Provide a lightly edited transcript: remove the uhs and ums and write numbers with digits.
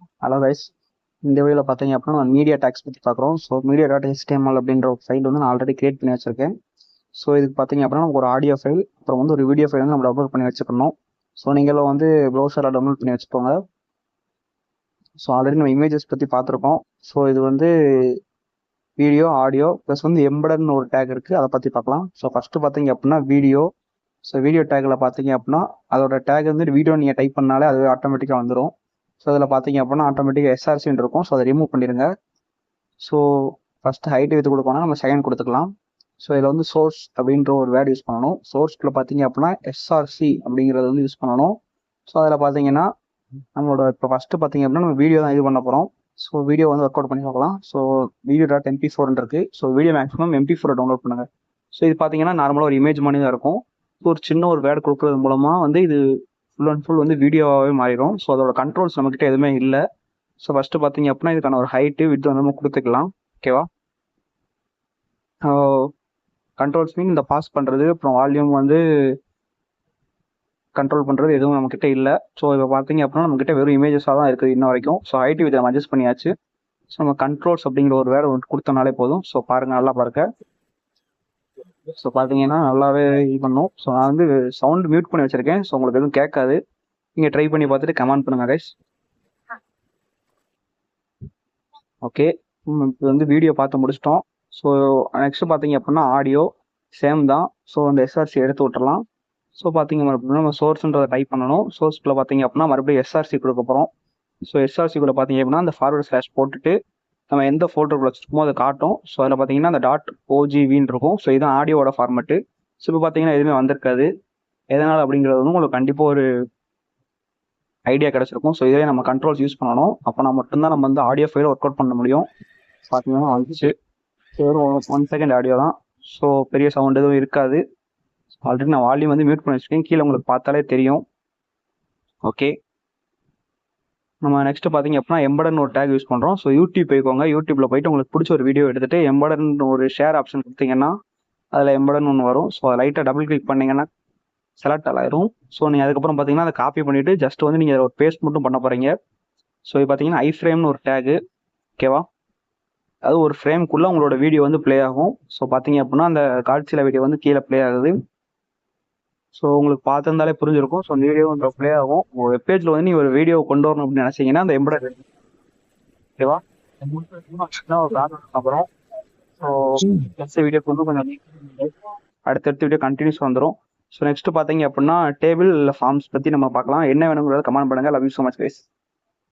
Hello guys, இந்த வீடியோவில் பார்த்தீங்க அப்படின்னா நான் மீடியா டேக்ஸ் பற்றி பார்க்குறோம். ஸோ மீடியா டாட் HTML அப்படின்ற ஒரு ஃபைல் வந்து நான் ஆல்ரெடி கிரியேட் பண்ணி வச்சிருக்கேன். ஸோ இதுக்கு பார்த்தீங்க அப்படின்னா நமக்கு ஒரு ஆடியோ ஃபைல் அப்புறம் வந்து ஒரு வீடியோ ஃபைல் வந்து நம்ம டவுன்லோட் பண்ணி வச்சுக்கணும். ஸோ நீங்களும் வந்து ப்ரௌசரில் டவுன்லோட் பண்ணி வச்சுக்கோங்க. ஸோ ஆல்ரெடி நம்ம இமேஜஸ் பற்றி பார்த்துருக்கோம். ஸோ இது வந்து வீடியோ ஆடியோ ப்ளஸ் வந்து எம்படட்னு ஒரு டேக் இருக்குது, அதை பற்றி பார்க்கலாம். ஸோ ஃபஸ்ட்டு பார்த்தீங்க அப்படின்னா வீடியோ. ஸோ வீடியோ டேக்கில் பார்த்தீங்க அப்படின்னா அதோட டேக் வந்து வீடியோ நீங்கள் டைப் பண்ணாலே அது ஆட்டோமேட்டிக்காக வந்துடும். ஸோ அதில் பார்த்தீங்க அப்படின்னா ஆட்டோமேட்டிக்காக SRCன்னு இருக்கும். ஸோ அதை ரிமூவ் பண்ணிடுங்க. ஸோ ஃபஸ்ட்டு ஹைட் வித்து கொடுக்கணும், நம்ம செகண்ட் கொடுத்துக்கலாம். ஸோ இதில் வந்து சோர்ஸ் அப்படின்ற ஒரு வேர்டு யூஸ் பண்ணணும். சோர்ஸ்க்குள்ள பார்த்தீங்க அப்படின்னா SRC அப்படிங்கிறது வந்து யூஸ் பண்ணணும். ஸோ அதில் பார்த்தீங்கன்னா நம்மளோட இப்போ ஃபஸ்ட்டு பார்த்தீங்க அப்படின்னா நம்ம வீடியோ தான் இது பண்ண போகிறோம். ஸோ வீடியோ வந்து ஒர்க் அவுட் பண்ணி பார்க்கலாம். ஸோ வீடியோ டாட் MP4 இருக்குது. So video maximum MP4 download பண்ணுங்கள். ஸோ இது பார்த்தீங்கன்னா நார்மலாக ஒரு இமேஜ் மாதிரி தான் இருக்கும். ஸோ ஒரு சின்ன ஒரு வேர்டு கொடுக்குறது மூலமாக வந்து இது ஃபுல் அண்ட் ஃபுல் வந்து வீடியோவாகவே மாறிடும். ஸோ அதோட கண்ட்ரோல்ஸ் நம்மக்கிட்ட எதுவுமே இல்லை. ஸோ ஃபஸ்ட்டு பார்த்தீங்க அப்படின்னா இதுக்கான ஒரு ஹைட்டு வித் வந்து நம்ம கொடுத்துக்கலாம். ஓகேவா? கண்ட்ரோல்ஸ் மீன் இந்த பாஸ் பண்ணுறது அப்புறம் வால்யூம் வந்து கண்ட்ரோல் பண்ணுறது எதுவும் நம்மக்கிட்ட இல்லை. ஸோ இப்போ பார்த்தீங்க அப்படின்னா நம்மக்கிட்ட வெறும் இமேஜஸாக தான் இருக்குது இன்ன வரைக்கும். ஸோ ஹைட்டு வித் நம்ம அட்ஜஸ்ட் பண்ணியாச்சு. ஸோ நம்ம கண்ட்ரோல்ஸ் அப்படிங்கிற ஒரு வேர்டு கொடுத்தனாலே போதும். ஸோ பாருங்கள், நல்லா பாருங்க. ஸோ பார்த்தீங்கன்னா நல்லாவே இது பண்ணும். ஸோ நான் வந்து சவுண்ட் மியூட் பண்ணி வச்சுருக்கேன். ஸோ உங்களுக்கு எதுவும் கேட்காது. நீங்கள் ட்ரை பண்ணி பார்த்துட்டு கமெண்ட் பண்ணுங்க கைஸ். ஓகே, இப்போ வந்து வீடியோ பார்த்து முடிச்சிட்டோம். ஸோ நெக்ஸ்ட் பார்த்தீங்க அப்படின்னா ஆடியோ சேம் தான். ஸோ அந்த SRC எடுத்து விட்டுறலாம். ஸோ பார்த்தீங்க அப்படின்னா நம்ம சோர்ஸ்ன்றதை டைப் பண்ணணும். சோர்ஸ்க்குள்ள பார்த்தீங்க அப்படின்னா மறுபடியும் SRC கொடுக்க போகிறோம். ஸோ SRCக்குள்ள பார்த்தீங்க அப்படின்னா அந்த ஃபார்வர்ட் ஸ்லாஷ் போட்டுட்டு நம்ம எந்த ஃபோல்டருக்குள்ள வச்சுருக்கோமோ அதை காட்டும். ஸோ அதில் பார்த்தீங்கன்னா அந்த .ogvன்னு இருக்கும். ஸோ இதுதான் ஆடியோட ஃபார்மெட்டு. ஸோ இப்போ பார்த்தீங்கன்னா எதுவுமே வந்திருக்காது. எதனால் அப்படிங்கிறது வந்து உங்களுக்கு கண்டிப்பாக ஒரு ஐடியா கிடச்சிருக்கும். ஸோ இதே நம்ம கண்ட்ரோல்ஸ் யூஸ் பண்ணணும். அப்போனா மட்டும்தான் நம்ம வந்து ஆடியோ ஃபைலை ஒர்க் அவுட் பண்ண முடியும். பார்த்தீங்கன்னா வந்துச்சு. ஸோ ஒரு 1 செகண்ட் ஆடியோ தான். ஸோ பெரிய சவுண்ட் எதுவும் இருக்காது. ஆல்ரெடி நான் வால்யூம் வந்து மியூட் பண்ணி வச்சுருக்கேன். கீழே உங்களுக்கு பார்த்தாலே தெரியும். ஓகே, நம்ம நெக்ஸ்ட் பார்த்தீங்க அப்படின்னா எம்படட்னு ஒரு டேக் யூஸ் பண்ணுறோம். ஸோ யூடியூப் போய்க்கோங்க. யூடியூப்ல போயிட்டு உங்களுக்கு பிடிச்ச ஒரு வீடியோ எடுத்துட்டு எம்படட்னு ஒரு ஷேர் ஆப்ஷன் கொடுத்தீங்கன்னா அதில் எம்படட்னு ஒன்று வரும். ஸோ அதை லைட்டாக டபுள் கிளிக் பண்ணீங்கன்னா செலக்ட் ஆயிரும். ஸோ நீங்கள் அதுக்கப்புறம் பார்த்தீங்கன்னா அதை காப்பி பண்ணிவிட்டு ஜஸ்ட் வந்து நீங்கள் ஒரு பேஸ்ட் மட்டும் பண்ண போகிறீங்க. ஸோ இது பார்த்தீங்கன்னா ஐஃப்ரேம்னு ஒரு டேகு. ஓகேவா? அது ஒரு ஃப்ரேம்குள்ளே உங்களோட வீடியோ வந்து ப்ளே ஆகும். ஸோ பார்த்தீங்க அப்படின்னா அந்த காட்சியில் வீடியோ வந்து கீழே ப்ளே ஆகுது. ஸோ உங்களுக்கு பார்த்துருந்தாலே புரிஞ்சிருக்கும். ஸோ அந்த வீடியோ வந்து ப்ளே ஆகும். உங்கள் வெப்பேஜில் வந்து நீங்கள் ஒரு வீடியோ கொண்டு வரணும் அப்படின்னு நினச்சிங்கன்னா அந்த எம்படட். ஓகேவா? அப்புறம் ஸோ வீடியோ கொண்டு கொஞ்சம் அடுத்தடுத்த வீடியோ கண்டினியூஸ் வந்துடும். ஸோ நெக்ஸ்ட் பார்த்தீங்க அப்படின்னா டேபிள் இல்லை ஃபார்ம்ஸ் பற்றி நம்ம பார்க்கலாம். என்ன வேணுங்கிறத கமெண்ட் பண்ணுங்கள். Love you so much guys.